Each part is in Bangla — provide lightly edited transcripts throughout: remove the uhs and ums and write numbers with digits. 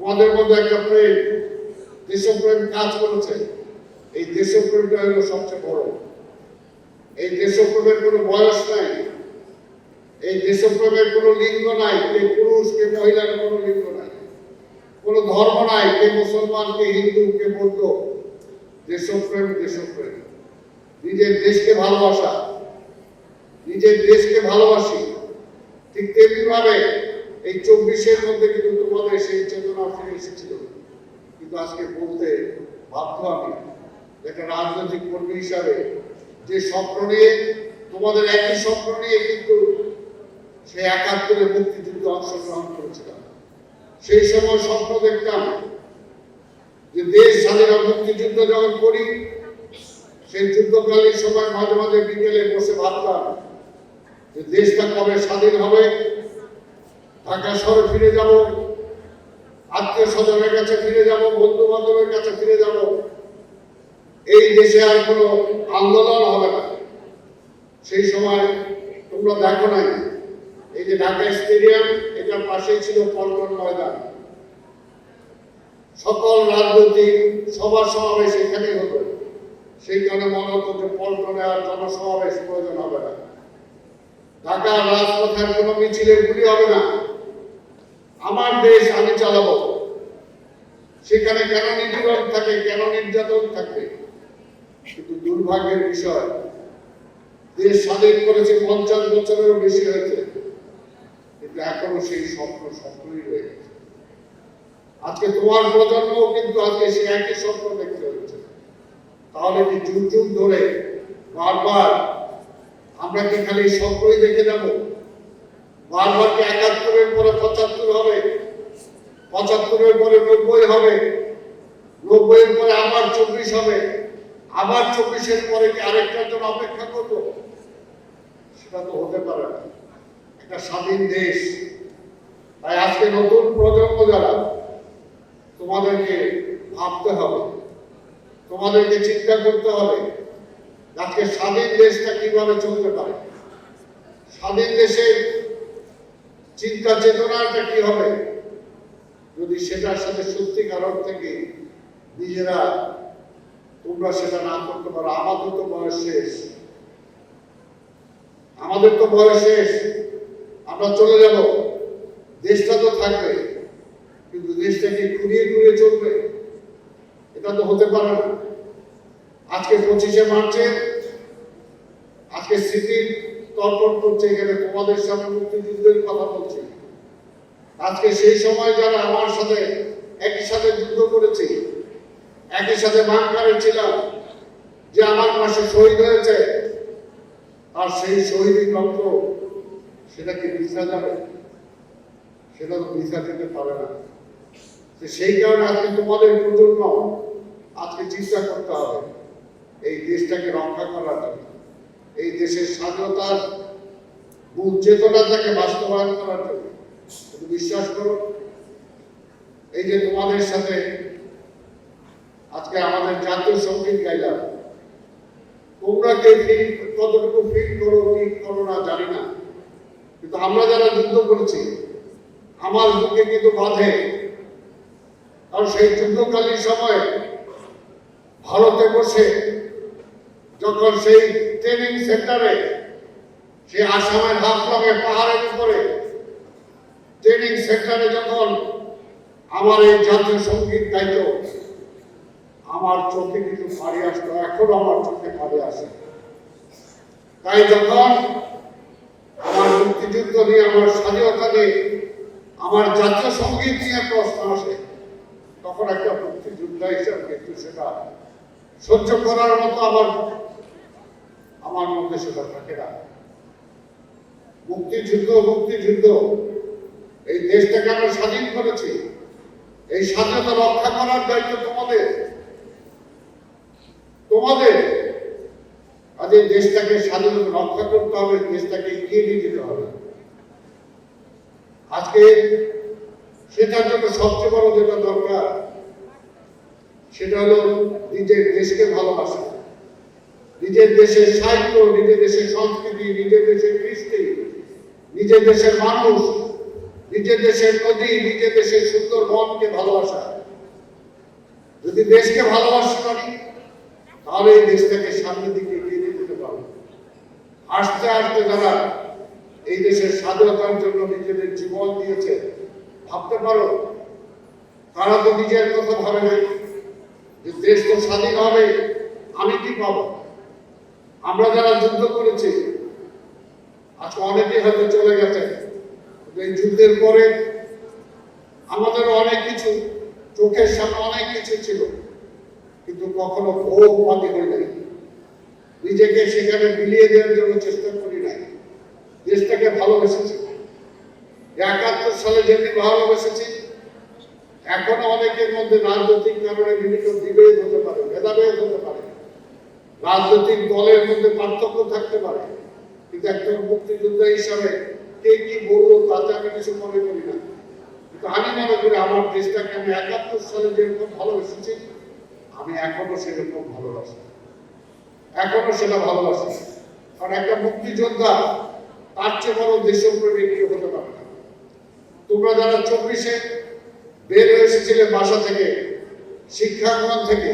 তোমাদের মধ্যে একটা প্রেম, দেশপ্রেম কাজ করেছে। এই দেশপ্রেমটা হলো সবচেয়ে বড়। এই দেশপ্রেমের কোনো বয়স নাই, এই দেশপ্রেমের কোনো লিঙ্গ নাই, কে পুরুষ কে মহিলার কোনো লিঙ্গ নাই, কোনো ধর্ম নাই, কে মুসলমান কে হিন্দু কে বৌদ্ধ। দেশপ্রেম দেশপ্রেম, নিজের দেশকে ভালোবাসা, নিজের দেশকে ভালোবাসি। ঠিক তেমনি ভাবে এই 24-এর মধ্যে কিন্তু তোমাদের সেই চেতনা ফিরে এসেছিল। কিন্তু আজকে বলতে বাধ্য আমি, একটা রাজনৈতিক কর্মী হিসাবে, যে স্বপ্ন নিয়ে, তোমাদের একই স্বপ্ন নিয়ে কিন্তু সেই 71-এ মুক্তিযুদ্ধে অংশগ্রহণ করেছিলাম। সেই সময় স্বপ্ন দেখতাম যে দেশ স্বাধীন মুক্তিযুদ্ধ যখন করি, সেই যুদ্ধকালীন সময় মাঝে মাঝে বিকেলে বসে ভাবতাম যে দেশটা কবে স্বাধীন হবে, ঢাকা শহরে ফিরে যাব, আত্মীয় স্বজনের কাছে ফিরে যাব, বন্ধু বান্ধবের কাছে ফিরে যাব, এই দেশে আর কোনো আন্দোলন হবে না। সেই সময় তোমরা দেখো নাই, এই যে ঢাকা স্টেডিয়াম, এটার পাশেই ছিল পল্টন ময়দান। সকল রাজনৈতিক সভা সমাবেশ এখানেই হতো। সেই কারণে মনে হতো যে পল্টনে আর জনসমাবেশ প্রয়োজন হবে না, ঢাকার রাজপথের কোনো মিছিলে গুলি হবে না, আমার দেশ আমি চালাবো। সেখানে কেন নিপীড়ন থাকে, কেন নির্যাতন থাকে? কিন্তু দুর্ভাগ্যের বিষয়, দেশ স্বাধীন করেছে 50 বছরেরও বেশি হয়েছে, কিন্তু এখনো সেই স্বপ্ন স্বপ্নই রয়ে গেছে। আজকে তোমার প্রজন্ম কিন্তু আজকে সেই একই স্বপ্ন দেখতে হচ্ছে। তাহলে কি যুগ যুগ ধরে বারবার আমরা কি খালি স্বপ্নই দেখে যাব? বারবার কি 71-এর পরে 75 হবে, 75-এর পরে 90 হবে, 90-এর পরে আবার 24 হবে, আবার 24-এর পরে কি আরেকটার জন্য অপেক্ষা করব? সেটা তো হতে পারে না। একটা স্বাধীন দেশ, তাই আজকে নতুন প্রজন্ম যারা, তোমাদেরকে ভাবতে হবে, তোমাদেরকে চিন্তা করতে হবে আজকে স্বাধীন দেশটা কিভাবে চলতে পারে, স্বাধীন দেশের চিন্তা চেতনাটা কি হবে যদি সেটার সাথে সত্যিকার থেকে নিজেরা তোমরা সেটা না করতে পারো। আমাদের তো বয়স শেষ, আমাদের তো বয়স শেষ, আমরা চলে যাব, দেশটা তো থাকবে, কিন্তু দেশটাকে ঘুরিয়ে ঘুরিয়ে চলবে, এটা তো হতে পারে না। আজকে 25শে মার্চে আজকে স্মৃতি তর্পণ করছে, এখানে তোমাদের সামনে মুক্তিযুদ্ধের কথা বলছি। আজকে সেই সময় যারা আমার সাথে একই সাথে যুদ্ধ করেছি, একই সাথে বাংকারে ছিলাম, যে আমার পাশে শহীদ হয়েছে, আর সেই শহীদ রক্ত সেটা কি মিশা যাবে? সেটা তো মিশা যেতে পারে না। সেই কারণে আজকে তোমাদের প্রজন্ম আজকে চিন্তা করতে হবে এই দেশটাকে রক্ষা করার জন্য, এই দেশের স্বাধীনতার মূল চেতনাটাকে বাস্তবায়ন করার জন্য। বিশ্বাস করো, এই যে তোমাদের সাথে আজকে আমাদের জাতীয় সঙ্গীত গাইলাম, তোমরা কে ফিল, কতটুকু ফিল করো কি করো না জানি না, কিন্তু আমরা যারা যুদ্ধ করেছি, আমার বুকে কিন্তু বাঁধে। কারণ সেই যুদ্ধকালীন সময় ভারতে বসে যখন সেই ট্রেনিং সেন্টারে, সেই আসামের হাফলঙে পাহাড়ের উপরে ট্রেনিং সেন্টারে যখন আমার এই জাতীয় সঙ্গীত গাইত, আমার চোখে কিন্তু পাড়ি আসতো, এখনো আমার চোখে পাড়ি আসে। তাই যখন আমার মুক্তিযুদ্ধ নিয়ে, আমার স্বাধীনতা নিয়ে, আমার জাতীয় সঙ্গীত নিয়ে প্রশ্ন আসে, তখন একটা মুক্তিযোদ্ধা হিসাবে কিন্তু সেটা সহ্য করার মতো আমার মধ্যে সেটা থাকে না। মুক্তিযুদ্ধ মুক্তিযুদ্ধ, এই দেশটাকে আমরা স্বাধীন করেছি, এই স্বাধীনতা রক্ষা করার দায়িত্ব তোমাদের। তোমাদের আজ এই দেশটাকে স্বাধীনতা রক্ষা করতে হবে, দেশটাকে এগিয়ে নিয়ে যেতে হবে। আজকে সেটার জন্য সবচেয়ে বড় যেটা দরকার, সেটা হলো নিজের দেশকে ভালোবাসা, নিজের দেশের সাহিত্য, নিজের দেশের সংস্কৃতি, নিজের দেশের কৃষ্টি, নিজের দেশের মানুষ, নিজের দেশের নদী, নিজের দেশের সুন্দর বনকে ভালোবাসা। যদি দেশকে ভালোবাসতে পারি তাহলে এই দেশটাকে সামনের দিকে এগিয়ে নিয়ে যেতে পারবো। আস্তে আস্তে যারা এই দেশের স্বাধীনতার জন্য নিজেদের জীবন দিয়েছে, ভাবতে পারো তারা তো নিজের কথা ভাবে নাই যে দেশ তো স্বাধীন হবে, আমি কি পাবো। আমরা যারা যুদ্ধ করেছি আজকে অনেকেই হয়তো চলে গেছে, এই যুদ্ধের পরে আমাদের অনেক কিছু চোখের সামনে অনেক কিছু ছিল, কিন্তু কখনো ভোগবাদী হয়ে নাই, নিজেকে সেখানে বিলিয়ে দেওয়ার জন্য চেষ্টা করি নাই। দেশটাকে ভালোবেসেছি ৭১ সালে যেমনি ভালোবেসেছি, এখনো অনেকের মধ্যে রাজনৈতিক কারণে বিভিন্ন বিভেদ হতে পারে, ভেদাভেদ হতে পারে, রাজনৈতিক দলের মধ্যে পার্থক্য থাকতে পারে, কিন্তু একজন মুক্তিযোদ্ধা হিসাবে কে কি বললো তাতে আমি কিছু মনে করি না। কিন্তু আমি মনে করি আমার দেশটাকে আমি ৭১ সালে যেরকম ভালোবেসেছি আমি এখনো সেরকম ভালোবাসি, এখনো সেটা ভালোবাসি। কারণ একটা মুক্তিযোদ্ধা তার চেয়ে বড় দেশপ্রেমিক কেউ হতে পারে না। তোমরা যারা ২৪-এ বের হয়ে এসেছিলে বাসা থেকে, শিক্ষাঙ্গন থেকে,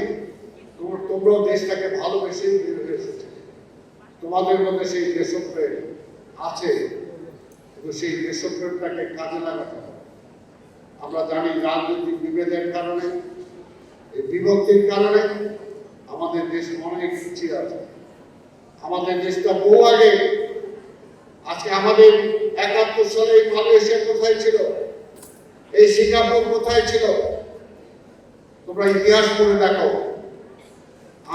তোমরাও দেশটাকে ভালোবেসে বের হয়ে এসেছে। তোমাদের মধ্যে সেই দেশপ্রেম আছে, কিন্তু সেই দেশপ্রেমটাকে কাজে লাগাতে হবে। আমরা জানি রাজনৈতিক বিভেদের কারণে, এই বিভক্তির কারণে আমাদের দেশ অনেক পিছিয়ে আছে। আমাদের দেশটা বহু আগে, আজকে আমাদের ৭১ সালে মালয়েশিয়া কোথায় ছিল, এই সিঙ্গাপুর কোথায় ছিল, তোমরা ইতিহাস পড়ে দেখো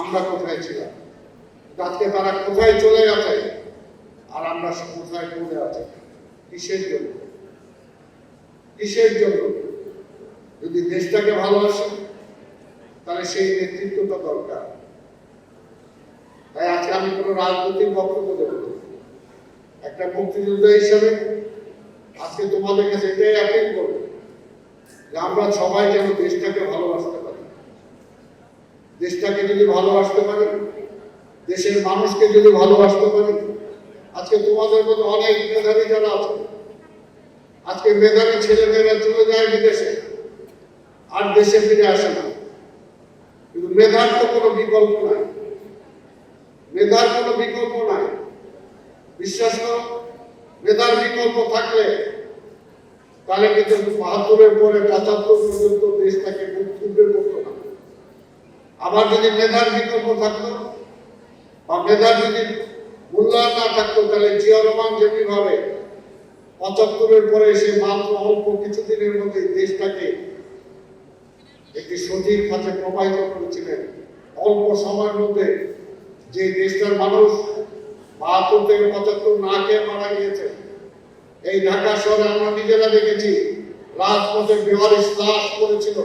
আমরা কোথায় ছিলাম। আজকে তারা কোথায় চলে গেছে আর আমরা কোথায় পড়ে আছি। কিসের জন্য? কিসের জন্য? যদি দেশটাকে ভালোবাসি তাহলে সেই নেতৃত্বটা দরকার। তাই আজকে আমি কোনো রাজনৈতিক বক্তব্য দেব না, একটা মুক্তিযোদ্ধা হিসাবে আজকে তোমাদের কাছে এটাই আপিল করবো যে আমরা সবাই যেন দেশটাকে ভালোবাসতে পারি। দেশটাকে যদি ভালোবাসতে পারি, দেশের মানুষকে যদি ভালোবাসতে পারি, আজকে তোমাদের মধ্যে অনেক মেধাবী যারা আছে, আজকে মেধাবী ছেলেমেয়েরা চলে যায় বিদেশে আর দেশে ফিরে আসে না, কিন্তু মেধার তো কোনো বিকল্প নাই, মেধার কোনো বিকল্প নাই। বিশ্বাস করো, মেধার বিকল্প থাকলে তাহলে কিন্তু ৭২-এর পরে ৭৫ পর্যন্ত দেশটাকে তুলবে করতো না। আবার যদি মেধার বিকল্প থাকতো বা মেধার যদি মূল্যায়ন না থাকতো, তাহলে জিয়া রহমান যেমনি ভাবে ৭৫-এর পরে এসে মাত্র অল্প কিছুদিনের মধ্যে দেশটাকে একটি সঠিক খাতে প্রবাহিত করেছিলেন, অল্প সময়ের মধ্যে যে দেশটার মানুষ ৭২ থেকে ৭৫ না খেয়ে মারা গিয়েছে। এই ঢাকা শহরে আমরা নিজেরা দেখেছি রাজপথে বেওয়ারিশ লাশ পড়েছিল।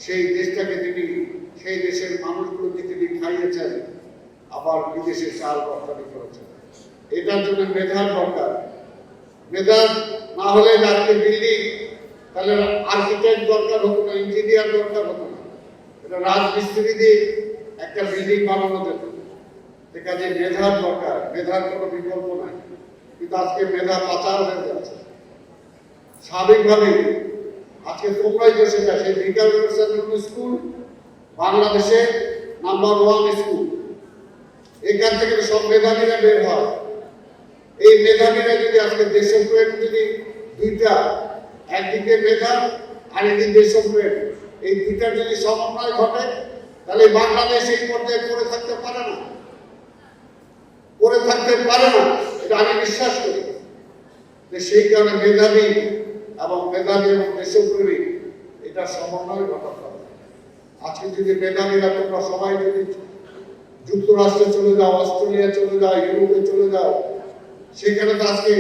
সেই দেশটাকে তিনি, সেই দেশের মানুষগুলোকে তিনি খাইয়েছেন, আবার বিদেশে চাল রপ্তানি করেছেন। এটার জন্য মেধার দরকার। মেধা না হলে আজকে বিল্ডিং, তাহলে আর্কিটেক্ট দরকার হতো না, ইঞ্জিনিয়ার দরকার হতো না, এটা রাজমিস্ত্রি দিয়ে একটা বিল্ডিং বানানো যেত। কাজে মেধার দরকার, মেধার কোনো বিকল্প নাই। কিন্তু আজকে মেধা পাচার হয়ে যাচ্ছে স্বাভাবিকভাবে। আজকে তোমরাই তো সেটা, সেই ভিকার স্কুল বাংলাদেশে নাম্বার 1 স্কুল, এখান থেকে সব মেধাবীরা বের হয়। এই মেধাবীরা যদি আজকে দেশপ্রেম যদি দুইটা, একদিকে মেধা আর একদিকে দেশপ্রেম, এই দুইটার যদি সমন্বয় ঘটে তাহলে বাংলাদেশ এই পর্যায়ে করে থাকতে পারে না, করে থাকতে পারে না, এটা আমি বিশ্বাস করি। যে সেই কারণে মেধাবী এবং দেশপ্রেমী এটা সমন্বয় ঘটাতে হবে। আজকে যদি মেধাবীরা তোমরা সবাই যদি যুক্তরাষ্ট্রে চলে যাও, অস্ট্রেলিয়া চলে যাও, ইউরোপে চলে যাও, সেখানে তো আজকে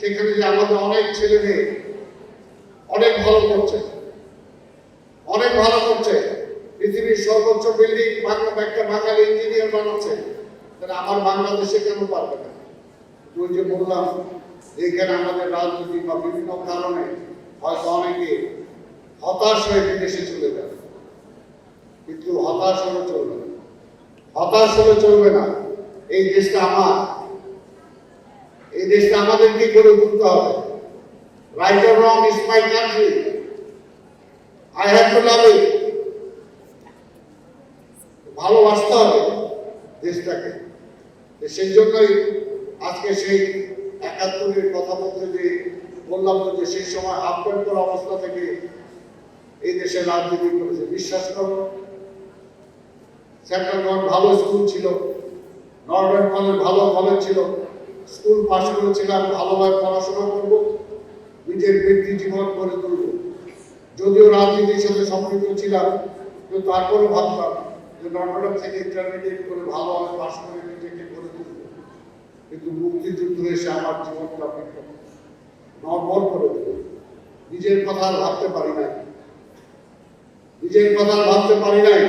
সেখানে যে আমাদের অনেক ছেলে মেয়ে অনেক ভালো করছে, অনেক ভালো করছে। পৃথিবীর সর্বোচ্চ বিল্ডিং একটা বাঙালি ইঞ্জিনিয়ার বানাচ্ছে, তাহলে আমার বাংলাদেশে কেন পারবে না? ওই যে বললাম, এইখানে আমাদের রাজনৈতিক বা বিভিন্ন কারণে হয়তো অনেকে হতাশ হয়ে বিদেশে চলে যাবে, কিন্তু হতাশ হলে চলবে না, হতাশ হলে চলবে না। এই দেশটা আমার, এই দেশটা আমাদেরকে গড়ে তুলতে হবে। Right or wrong is my country. I have to love it. ভালোবাসতে হবে দেশটাকে। সেই জন্যই আজকে সেই ৭১-এর কথা বলতে যে বললাম যে সেই সময় আপডেট করা অবস্থা থেকে এই দেশে রাজনীতি করেছে। বিশ্বাস করো, সেন্ট্রাল ভালো স্কুল ছিল, নর্থ কলেজ ভালো কলেজ ছিল, স্কুল পাস করেছিলাম, ভালোভাবে পড়াশোনা করবো, নিজের ব্যক্তি জীবন গড়ে তুলব। যদিও রাজনীতির সাথে সম্পৃক্ত ছিলাম, কিন্তু তারপরও ভাবতাম যে নর্থ থেকে ইন্টারমিডিয়েট করে ভালোভাবে পাস করে নিজেকে গড়ে তুলব। কিন্তু মুক্তিযুদ্ধ এসে আমার জীবনটা নড়বড় করে দিল। নিজের কথা ভাবতে পারি নাই, নিজের কথা ভাবতে পারি নাই।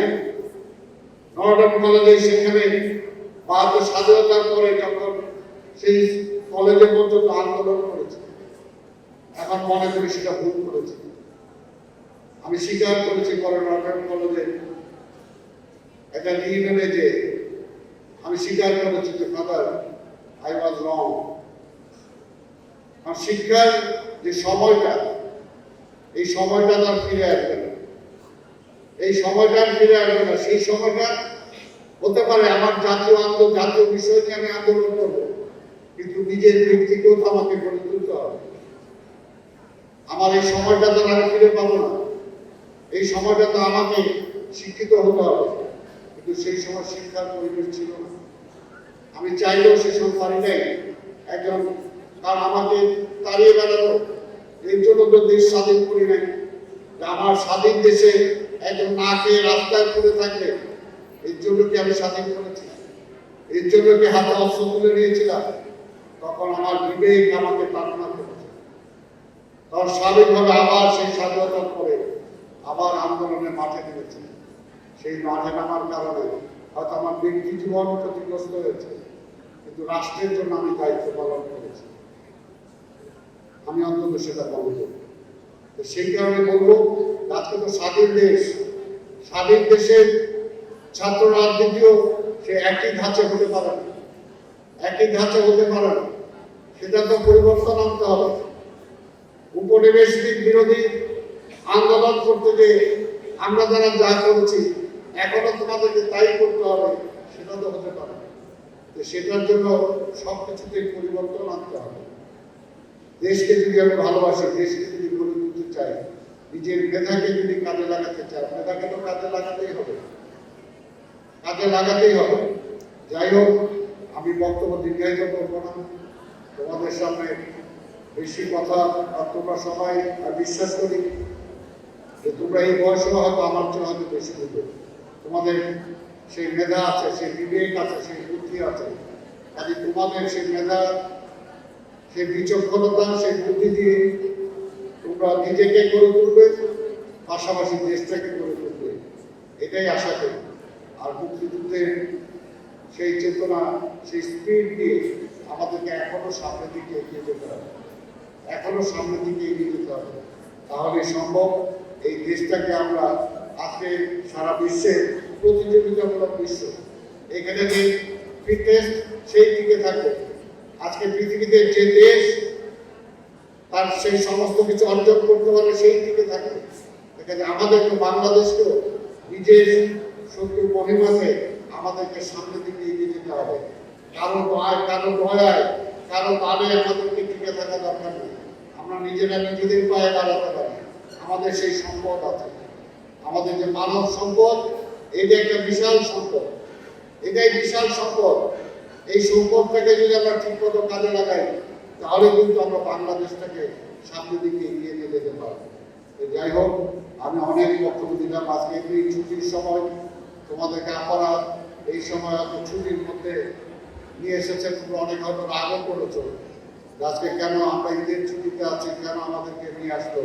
নর্থ কলেজে সেখানে ৭২ স্বাধীনতার পরে যখন সেই কলেজে পর্যন্ত আন্দোলন করেছে, এখন মনে করি সেটা ভুল করেছে। আমি স্বীকার করেছি পরে নর্থ কলেজে একটা নিয়ে যে আমি স্বীকার করেছি যে ফাদার আই ওয়াজ রং। আর শিক্ষার যে সময়টা, এই সময়টা তার ফিরে আসবে না, এই সময়টা ফিরে আসবে না। সেই সময়টা হতে পারে আমার জাতীয় বিষয় নিয়ে আমি আন্দোলন করবো, কিন্তু নিজের ব্যক্তিকেও তো আমাকে গড়ে তুলতে হবে। আমার এই সময়টা তো আমি ফিরে পাবো না, এই সময়টা তো আমাকে শিক্ষিত হতে হবে, কিন্তু সেই সময় শিক্ষার পরিবেশ ছিল না। আমি চাইলেও সে সময় পারি নাই একজন, কারণ আমাকে তাড়িয়ে বেড়ানো, এর জন্য তো দেশ স্বাধীন করি নাই। আমার স্বাধীন দেশে একজন না খেয়ে রাস্তায় পড়ে থাকলে এর জন্য কি আমি স্বাধীন করেছি? এর জন্য কি হাতে অস্ত্র তুলে নিয়েছিলাম? তখন আমার বিবেক আমাকে প্রার্থনা করেছে। তখন স্বাভাবিকভাবে আবার সেই স্বাধীনতার পরে আবার আন্দোলনের মাঠে নেমেছে। সেই মাঠে নামার কারণে হয়তো আমার ব্যক্তি জীবন ক্ষতিগ্রস্ত হয়েছে, কিন্তু রাষ্ট্রের জন্য আমি দায়িত্ব পালন করেছি। আমি অন্তত সেটা বলবো। সেই কারণে বলবো, আজকে তো স্বাধীন দেশ, স্বাধীন দেশের ছাত্র রাজনীতিও সে একই ধাঁচে হতে পারে না, একই ধাঁচে হতে পারে না। সেটা তো পরিবর্তন আনতে হবে। উপনিবেশিক বিরোধী আন্দোলন করতে গিয়ে আমরা যারা যা করেছি এখনো তোমাদেরকে তাই করতে হবে, সেটা তো হতে পারে না। সেটার জন্য সবকিছুতেই পরিবর্তন আনতে হবে। দেশকে যদি আমি ভালোবাসি, দেশকে যদি গড়ে তুলতে চাই, নিজের মেধাকে যদি কাজে লাগাতে চাই, মেধাকে তো কাজে লাগাতেই হবে, কাজে লাগাতেই হবে। যাই হোক, আমি বক্তব্য দীর্ঘায়িত করবো না, তোমাদের সামনে বেশি কথা। আর তোমরা সবাই বিশ্বাস করি যে তোমরা এই বয়সে হয়তো আমার চেয়ে হয়তো বেশি বুঝবে, তোমাদের সেই মেধা আছে, সেই বিবেক আছে, সেই বুদ্ধি আছে। কাজে তোমাদের সেই মেধা, সেই বিচক্ষণতা, সেই বুদ্ধি দিয়ে তোমরা নিজেকে গড়ে তুলবে, পাশাপাশি দেশটাকে গড়ে তুলবে, এটাই আশা করি। আর মুক্তিযুদ্ধের সেই চেতনা, সেই স্পিড দিয়ে আমাদেরকে এখনো সামনের দিকে এগিয়ে যেতে হবে, এখনো সামনের দিকে এগিয়ে যেতে হবে। তাহলে সম্ভব এই দেশটাকে আমরা আজকে সারা বিশ্বে প্রতিযোগিতামূলক বিশ্ব, এখানে যে ফিটনেস সেই দিকে থাকবে। আজকে পৃথিবীতে যে দেশ তার সেই সমস্ত কিছু অর্জন করতে পারে সেই দিকে থাকবে। এখানে আমাদেরকে বাংলাদেশকেও নিজের শক্তি মহিমাতে আমাদেরকে সামনের দিকে এগিয়ে যেতে হবে। কারো দয়ায়, কারো তালে আমাদেরকে টিকে থাকা দরকার নেই। আমরা নিজেরা নিজেদের পায়ে দাঁড়াতে পারি। আমাদের সেই সম্পদ আছে, আমাদের যে মানব সম্পদ, এটা একটা বিশাল সম্পদ, এটাই বিশাল সম্পদ। এই সম্পদটাকে যদি আমরা ঠিক মতো কাজে লাগাই, তাহলে কিন্তু আমরা বাংলাদেশটাকে সামনের দিকে এগিয়ে নিয়ে যেতে পারবো। যাই হোক, আমি অনেক বক্তব্য দিলাম। আজকে এই ছুটির সময় তোমাদেরকে আপনারা এই সময় হয়তো ছুটির মধ্যে নিয়ে এসেছেন, তোমরা অনেক হয়তো রাগও করেছো আজকে কেন আমরা ঈদের ছুটিতে আছি, কেন আমাদেরকে নিয়ে আসতো।